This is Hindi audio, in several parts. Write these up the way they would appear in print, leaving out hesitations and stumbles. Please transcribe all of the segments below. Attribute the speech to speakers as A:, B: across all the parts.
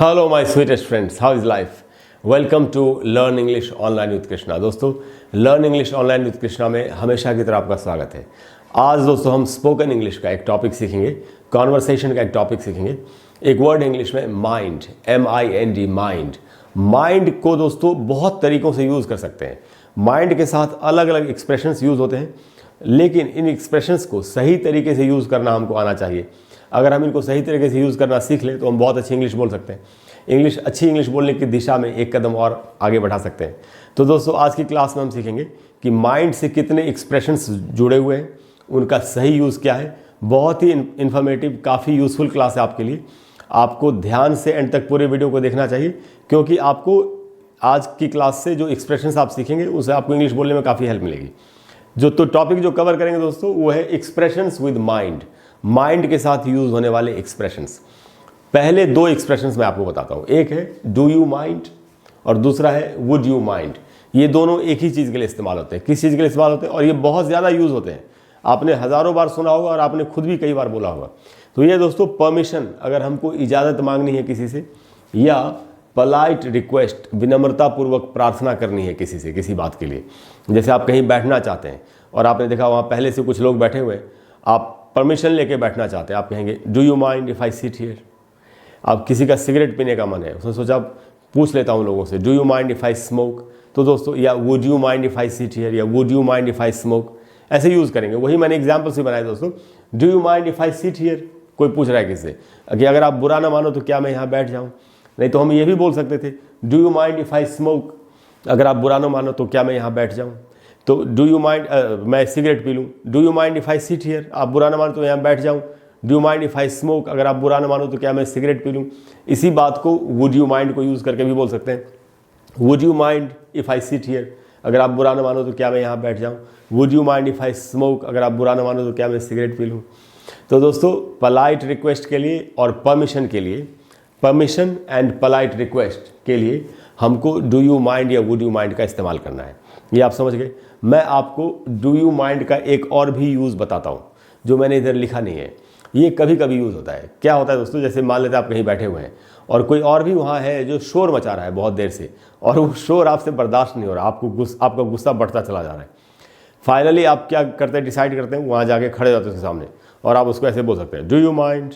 A: Hello my sweetest friends, how is life. Welcome to learn English online with Krishna. दोस्तों, learn English online with Krishna में हमेशा की तरह आपका स्वागत है। आज दोस्तों हम स्पोकन इंग्लिश का एक टॉपिक सीखेंगे, कॉन्वर्सेशन का एक टॉपिक सीखेंगे। एक वर्ड इंग्लिश में माइंड, MIND, माइंड। माइंड को दोस्तों बहुत तरीक़ों से यूज़ कर सकते हैं। माइंड के साथ अलग अलग एक्सप्रेशंस यूज़ होते हैं, लेकिन इन एक्सप्रेशंस को सही तरीके से यूज़ करना हमको आना चाहिए। अगर हम इनको सही तरीके से यूज़ करना सीख लें तो हम बहुत अच्छी इंग्लिश बोल सकते हैं। अच्छी इंग्लिश बोलने की दिशा में एक कदम और आगे बढ़ा सकते हैं। तो दोस्तों, आज की क्लास में हम सीखेंगे कि माइंड से कितने एक्सप्रेशंस जुड़े हुए हैं, उनका सही यूज़ क्या है। बहुत ही इन्फॉर्मेटिव, काफ़ी यूज़फुल क्लास है आपके लिए। आपको ध्यान से एंड तक पूरे वीडियो को देखना चाहिए, क्योंकि आपको आज की क्लास से जो एक्सप्रेशंस आप सीखेंगे उससे आपको इंग्लिश बोलने में काफ़ी हेल्प मिलेगी। तो टॉपिक जो कवर करेंगे दोस्तों वो है एक्सप्रेशंस विद माइंड। माइंड के साथ यूज होने वाले एक्सप्रेशंस। पहले दो एक्सप्रेशंस मैं आपको बताता हूं। एक है डू यू माइंड और दूसरा है वुड यू माइंड। ये दोनों एक ही चीज़ के लिए इस्तेमाल होते हैं। किस चीज़ के लिए इस्तेमाल होते हैं और ये बहुत ज़्यादा यूज़ होते हैं। आपने हज़ारों बार सुना होगा और आपने खुद भी कई बार बोला होगा। तो ये दोस्तों परमिशन, अगर हमको इजाज़त मांगनी है किसी से, या पोलाइट रिक्वेस्ट, विनम्रतापूर्वक प्रार्थना करनी है किसी से किसी बात के लिए। जैसे आप कहीं बैठना चाहते हैं और आपने देखा वहाँ पहले से कुछ लोग बैठे हुए हैं, आप परमिशन लेके बैठना चाहते हैं। आप कहेंगे do you mind if I sit here. आप किसी का सिगरेट पीने का मन है, उसने सोचा पूछ लेता हूँ लोगों से do you mind if I smoke. तो दोस्तों, या would you mind if I sit here, या would you mind if I smoke, ऐसे यूज़ करेंगे। वही मैंने एग्जाम्पल से बनाया दोस्तों। Do you mind if I sit here, कोई पूछ रहा है किसी से कि अगर आप बुरा ना मानो तो क्या मैं यहाँ बैठ जाऊँ। नहीं तो हम ये भी बोल सकते थे do you mind if I smoke, अगर आप बुरा ना मानो तो क्या मैं यहाँ बैठ जाऊँ। तो डू यू माइंड, मैं सिगरेट पी लूँ, do you mind if I sit here, आप बुरा ना मानो तो यहाँ बैठ जाऊँ। Do you mind if I smoke, अगर आप बुरा ना मानो तो क्या मैं सिगरेट पी लूँ। इसी बात को वुड यू माइंड को यूज़ करके भी बोल सकते हैं। Would you mind if I sit here, अगर आप बुरा ना मानो तो क्या मैं यहाँ बैठ जाऊँ। Would you mind if I smoke, अगर आप बुरा ना मानो तो क्या मैं सिगरेट पी लूँ। तो दोस्तों, पोलाइट रिक्वेस्ट के लिए और परमिशन के लिए, परमिशन एंड पोलाइट रिक्वेस्ट के लिए हमको डू यू माइंड या वुड यू माइंड का इस्तेमाल करना है। ये आप समझ गए। मैं आपको डू यू माइंड का एक और भी यूज़ बताता हूँ जो मैंने इधर लिखा नहीं है। ये कभी कभी यूज़ होता है। क्या होता है दोस्तों, जैसे मान लेते हैं आप कहीं बैठे हुए हैं और कोई और भी वहाँ है जो शोर मचा रहा है बहुत देर से, और वो शोर आपसे बर्दाश्त नहीं हो रहा, आपका गुस्सा बढ़ता चला जा रहा है। फाइनली आप क्या करते हैं, डिसाइड करते हैं, वहाँ जाके खड़े जाते हैं उसके सामने और आप उसको ऐसे बोल सकते हैं डू यू माइंड,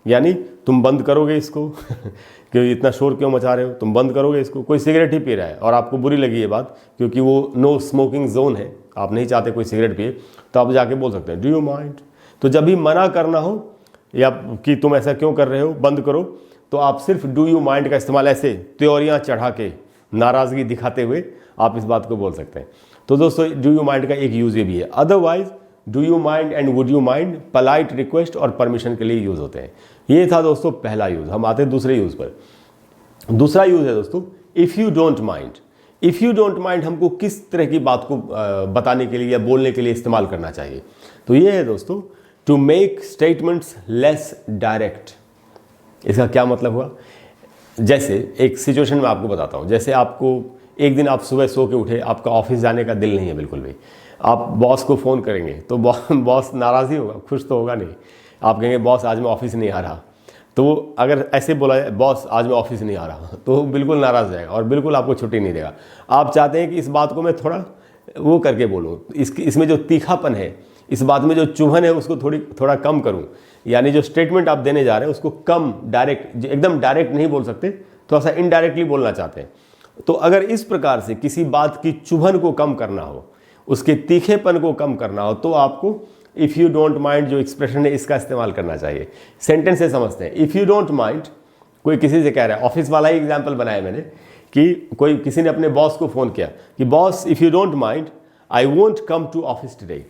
A: यानी तुम बंद करोगे इसको कि इतना शोर क्यों मचा रहे हो, तुम बंद करोगे इसको। कोई सिगरेट ही पी रहा है और आपको बुरी लगी ये बात, क्योंकि वो नो स्मोकिंग जोन है, आप नहीं चाहते कोई सिगरेट पिए, तो आप जाके बोल सकते हैं डू यू माइंड। तो जब भी मना करना हो या कि तुम ऐसा क्यों कर रहे हो, बंद करो, तो आप सिर्फ डू यू माइंड का इस्तेमाल ऐसे त्योरियाँ चढ़ा के, नाराज़गी दिखाते हुए आप इस बात को बोल सकते हैं। तो दोस्तों, डू यू माइंड का एक यूज़ ये भी है। Otherwise do you mind and would you mind polite request और परमिशन के लिए यूज़ होते हैं। ये था दोस्तों पहला यूज़। हम आते हैं दूसरे यूज़ पर। दूसरा यूज़ है दोस्तों if you don't mind. If you don't mind हमको किस तरह की बात को बताने के लिए या बोलने के लिए इस्तेमाल करना चाहिए। तो ये है दोस्तों to make statements less direct. इसका क्या मतलब हुआ, जैसे एक सिचुएशन में आपको बताता हूँ। जैसे आपको एक दिन आप सुबह सो के उठे, आपका ऑफिस जाने का दिल नहीं है बिल्कुल भी। आप बॉस को फ़ोन करेंगे तो बॉस नाराज़ ही होगा, खुश तो होगा नहीं। आप कहेंगे बॉस आज मैं ऑफिस नहीं आ रहा, तो अगर ऐसे बोला जाए बॉस आज मैं ऑफिस नहीं आ रहा, तो बिल्कुल नाराज़ जाएगा और बिल्कुल आपको छुट्टी नहीं देगा। आप चाहते हैं कि इस बात को मैं थोड़ा वो करके बोलूँ, इसमें जो तीखापन है, इस बात में जो चुभन है, उसको थोड़ा कम करूँ। यानी जो स्टेटमेंट आप देने जा रहे हैं उसको कम, डायरेक्ट, एकदम डायरेक्ट नहीं बोल सकते, थोड़ा सा इनडायरेक्टली बोलना चाहते हैं। तो अगर इस प्रकार से किसी बात की चुभन को कम करना हो, उसके तीखेपन को कम करना हो, तो आपको इफ़ यू डोंट माइंड जो एक्सप्रेशन है इसका इस्तेमाल करना चाहिए। सेंटेंस से समझते हैं। इफ़ यू डोंट माइंड, कोई किसी से कह रहा है, ऑफिस वाला ही एग्जाम्पल बनाया मैंने, कि किसी ने अपने बॉस को फ़ोन किया कि boss if you don't mind I won't come to office today,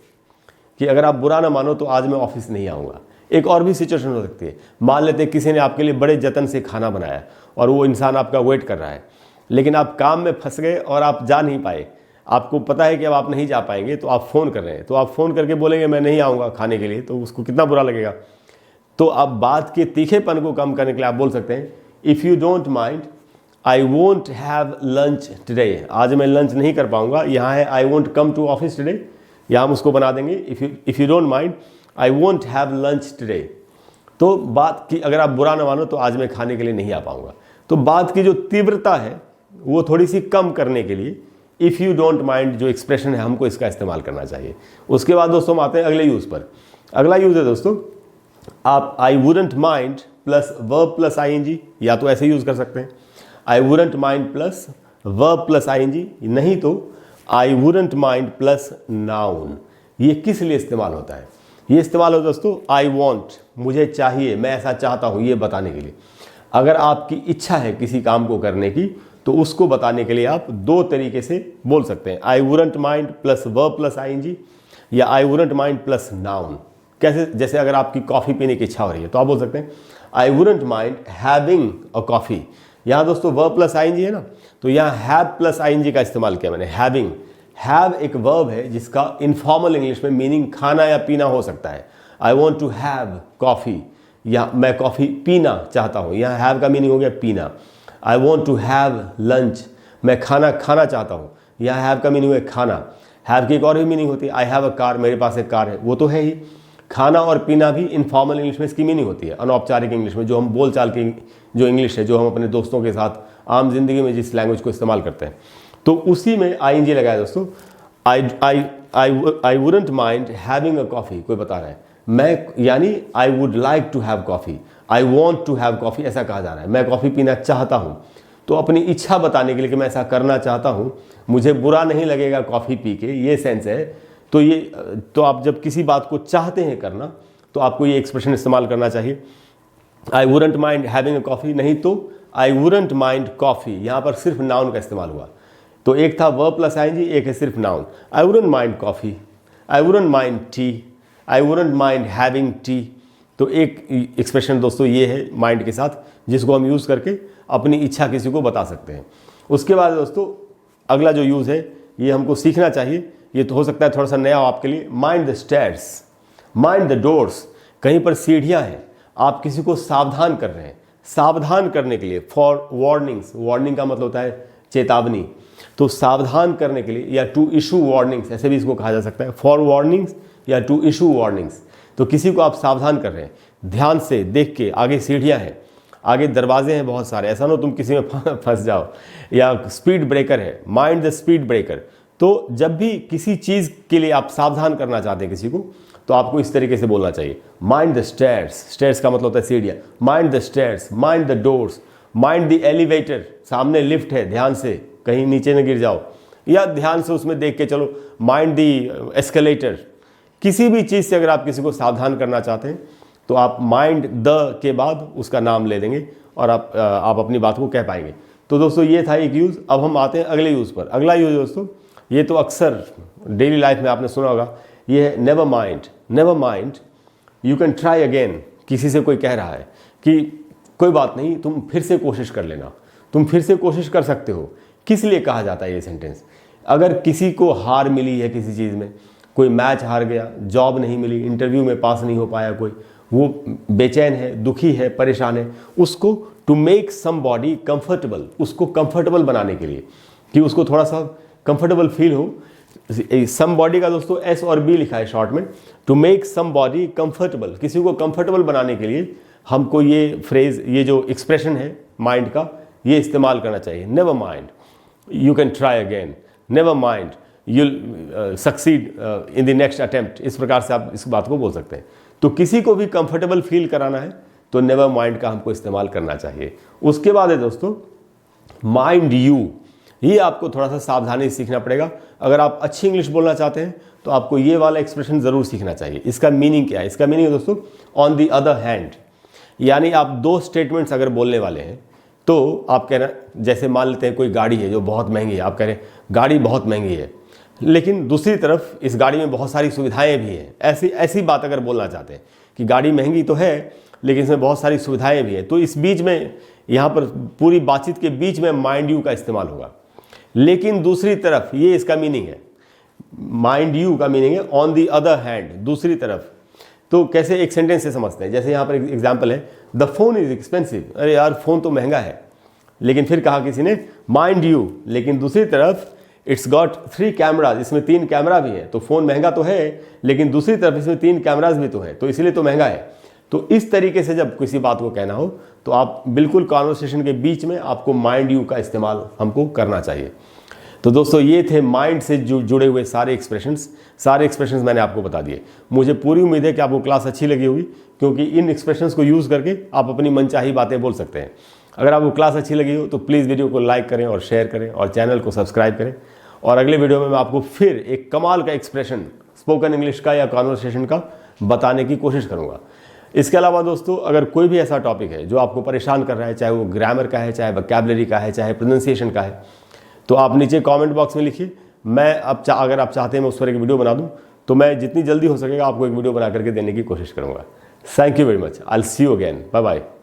A: कि अगर आप बुरा ना मानो तो आज मैं ऑफिस नहीं आऊँगा। एक और भी सिचुएशन हो सकती है। मान लेते हैं किसी ने आपके लिए बड़े जतन से खाना बनाया और वो इंसान आपका वेट कर रहा है, लेकिन आप काम में फंस गए और आप जा नहीं पाए। आपको पता है कि अब आप नहीं जा पाएंगे, तो आप फ़ोन कर रहे हैं, तो आप फ़ोन करके बोलेंगे मैं नहीं आऊँगा खाने के लिए, तो उसको कितना बुरा लगेगा। तो आप बात के तीखेपन को कम करने के लिए आप बोल सकते हैं if you don't mind I won't have lunch today, आज मैं लंच नहीं कर पाऊँगा। यहाँ है I won't come to office today, यहाँ हम उसको बना देंगे if you don't mind I won't have lunch today. तो बात की अगर आप बुरा ना मानो तो आज मैं खाने के लिए नहीं आ पाऊंगा। तो बात की जो तीव्रता है वो थोड़ी सी कम करने के लिए इफ़ यू डोंट माइंड जो एक्सप्रेशन है हमको इसका इस्तेमाल करना चाहिए। उसके बाद दोस्तों हम आते हैं अगले यूज़ पर। अगला यूज़ है दोस्तों, आप I wouldn't mind plus verb plus ING, या तो ऐसे यूज़ कर सकते हैं I wouldn't mind plus verb plus ING, नहीं तो I wouldn't mind plus noun. ये किस लिए इस्तेमाल होता है? ये इस्तेमाल होता है दोस्तों आई वॉन्ट, मुझे चाहिए, मैं ऐसा चाहता हूँ, ये बताने के लिए। अगर आपकी इच्छा है किसी काम को करने की तो उसको बताने के लिए आप दो तरीके से बोल सकते हैं, I wouldn't mind plus verb plus ING या I wouldn't mind plus noun. कैसे? जैसे अगर आपकी कॉफ़ी पीने की इच्छा हो रही है तो आप बोल सकते हैं I wouldn't mind having a coffee. यहाँ दोस्तों वर्ब प्लस आईएनजी है ना, तो यहाँ हैव प्लस आईएनजी का इस्तेमाल किया मैंने, हैविंग। हैव एक वर्ब है जिसका इनफॉर्मल इंग्लिश में मीनिंग खाना या पीना हो सकता है। I want to have coffee, या मैं कॉफ़ी पीना चाहता हूँ, यहाँ हैव का मीनिंग हो गया पीना। I want to have lunch, मैं खाना खाना चाहता हूँ, यहाँ हैव का मीनिंग है खाना। हैव की एक और भी मीनिंग होती है, आई हैव अ कार, मेरे पास एक कार है, वो तो है ही। खाना और पीना भी इनफॉर्मल इंग्लिश में इसकी मीनिंग होती है, अनौपचारिक इंग्लिश में, जो हम बोल चाल की जो इंग्लिश है, जो हम अपने दोस्तों के साथ आम जिंदगी में जिस लैंग्वेज को इस्तेमाल करते हैं, तो उसी में आईएनजी लगाया दोस्तों। I wouldn't mind having a coffee, कोई बता रहा है मैं, यानी I would like to have coffee, I want to have coffee, ऐसा कहा जा रहा है, मैं कॉफ़ी पीना चाहता हूँ। तो अपनी इच्छा बताने के लिए कि मैं ऐसा करना चाहता हूँ, मुझे बुरा नहीं लगेगा कॉफ़ी पी के, ये सेंस है। तो आप जब किसी बात को चाहते हैं करना तो आपको ये एक्सप्रेशन इस्तेमाल करना चाहिए, आई wouldn't mind having a coffee, नहीं तो आई वुडंट माइंड कॉफ़ी। यहाँ पर सिर्फ नाउन का इस्तेमाल हुआ, तो एक था वर्ब प्लस आईएनजी, एक है सिर्फ नाउन। आई वुडंट माइंड कॉफ़ी, आई वुडंट माइंड टी, आई वुडंट माइंड हैविंग टी। तो एक एक्सप्रेशन दोस्तों ये है माइंड के साथ, जिसको हम यूज़ करके अपनी इच्छा किसी को बता सकते हैं। उसके बाद दोस्तों अगला जो यूज़ है ये हमको सीखना चाहिए, ये तो हो सकता है थोड़ा सा नया हो आपके लिए, mind the stairs, mind the doors. कहीं पर सीढ़ियाँ हैं, आप किसी को सावधान कर रहे हैं, सावधान करने के लिए, फॉर वार्निंग्स, वार्निंग का मतलब होता है चेतावनी, तो सावधान करने के लिए, या टू इशू वार्निंग्स ऐसे भी इसको कहा जा सकता है, फॉर वार्निंग्स या टू इशू वार्निंग्स। तो किसी को आप सावधान कर रहे हैं, ध्यान से देख के, आगे सीढ़ियाँ हैं, आगे दरवाजे हैं बहुत सारे, ऐसा ना तुम किसी में फंस जाओ, या स्पीड ब्रेकर है, माइंड द स्पीड ब्रेकर। तो जब भी किसी चीज़ के लिए आप सावधान करना चाहते हैं किसी को, तो आपको इस तरीके से बोलना चाहिए, माइंड द स्टेयर्स, स्टेयर्स का मतलब होता है सीढ़ियाँ, mind the stairs, mind the doors, mind the elevator, सामने लिफ्ट है, ध्यान से कहीं नीचे न गिर जाओ, या ध्यान से उसमें देख के चलो, माइंड द एस्केलेटर। किसी भी चीज़ से अगर आप किसी को सावधान करना चाहते हैं तो आप माइंड द के बाद उसका नाम ले देंगे और आप अपनी बात को कह पाएंगे। तो दोस्तों ये था एक यूज़। अब हम आते हैं अगले यूज़ पर। अगला यूज़ दोस्तों, ये तो अक्सर डेली लाइफ में आपने सुना होगा, ये है never mind. Never mind, you can try again. किसी से कोई कह रहा है कि कोई बात नहीं, तुम फिर से कोशिश कर लेना, तुम फिर से कोशिश कर सकते हो। किस लिए कहा जाता है ये सेंटेंस? अगर किसी को हार मिली है किसी चीज़ में, कोई मैच हार गया, जॉब नहीं मिली, इंटरव्यू में पास नहीं हो पाया कोई, वो बेचैन है, दुखी है, परेशान है, उसको to make somebody comfortable, उसको कंफर्टेबल बनाने के लिए कि उसको थोड़ा सा कंफर्टेबल फील हो। सम बॉडी का दोस्तों एस और बी लिखा है शॉर्ट में, to make somebody comfortable, किसी को कंफर्टेबल बनाने के लिए हमको ये फ्रेज, ये जो एक्सप्रेशन है माइंड का, ये इस्तेमाल करना चाहिए। Never mind, you can try again, never mind, you'll succeed in the next attempt. इस प्रकार से आप इस बात को बोल सकते हैं। तो किसी को भी कंफर्टेबल फील कराना है तो नेवर माइंड का हमको इस्तेमाल करना चाहिए। उसके बाद है दोस्तों माइंड यू। ये आपको थोड़ा सा सावधानी से सीखना पड़ेगा। अगर आप अच्छी इंग्लिश बोलना चाहते हैं तो आपको ये वाला एक्सप्रेशन ज़रूर सीखना चाहिए। इसका मीनिंग क्या है? इसका मीनिंग है दोस्तों ऑन द अदर हैंड, यानी आप दो स्टेटमेंट्स अगर बोलने वाले हैं तो आप कह रहे हैं, जैसे मान लेते हैं कोई गाड़ी है जो बहुत महंगी है, आप कह रहे हैं गाड़ी बहुत महंगी है, लेकिन दूसरी तरफ इस गाड़ी में बहुत सारी सुविधाएं भी हैं। ऐसी बात अगर बोलना चाहते हैं कि गाड़ी महंगी तो है लेकिन इसमें बहुत सारी सुविधाएं भी हैं, तो इस बीच में, यहाँ पर पूरी बातचीत के बीच में माइंड यू का इस्तेमाल होगा। लेकिन दूसरी तरफ ये इसका मीनिंग है, माइंड यू का मीनिंग है ऑन दी अदर हैंड, दूसरी तरफ। तो कैसे एक सेंटेंस से समझते हैं, जैसे यहाँ पर एग्जाम्पल है, द फोन इज एक्सपेंसिव। अरे यार फ़ोन तो महंगा है, लेकिन फिर कहा किसी ने माइंड यू, लेकिन दूसरी तरफ इट्स गॉट 3 कैमराज, इसमें 3 कैमरा भी है। तो फ़ोन महंगा तो है लेकिन दूसरी तरफ इसमें 3 कैमराज भी तो हैं, तो इसलिए तो महंगा है। तो इस तरीके से जब किसी बात को कहना हो तो आप बिल्कुल कॉन्वर्सेशन के बीच में आपको माइंड यू का इस्तेमाल हमको करना चाहिए। तो दोस्तों ये थे माइंड से जुड़े हुए सारे एक्सप्रेशंस मैंने आपको बता दिए। मुझे पूरी उम्मीद है कि आपको क्लास अच्छी लगी होगी, क्योंकि इन एक्सप्रेशंस को यूज़ करके आप अपनी मनचाही बातें बोल सकते हैं। अगर आपको क्लास अच्छी लगी हो तो प्लीज़ वीडियो को लाइक करें और शेयर करें और चैनल को सब्सक्राइब करें। और अगले वीडियो में मैं आपको फिर एक कमाल का एक्सप्रेशन स्पोकन इंग्लिश का या कॉन्वर्सेशन का बताने की कोशिश करूँगा। इसके अलावा दोस्तों, अगर कोई भी ऐसा टॉपिक है जो आपको परेशान कर रहा है, चाहे वो ग्रामर का है, चाहे वोकैबुलरी का है, चाहे प्रोनाउंसिएशन का है, तो आप नीचे कमेंट बॉक्स में लिखिए। मैं अगर आप चाहते हैं मैं उस पर एक वीडियो बना दूं, तो मैं जितनी जल्दी हो सकेगा आपको एक वीडियो बना करके देने की कोशिश करूंगा। Thank you very much. I will see you again. Bye bye.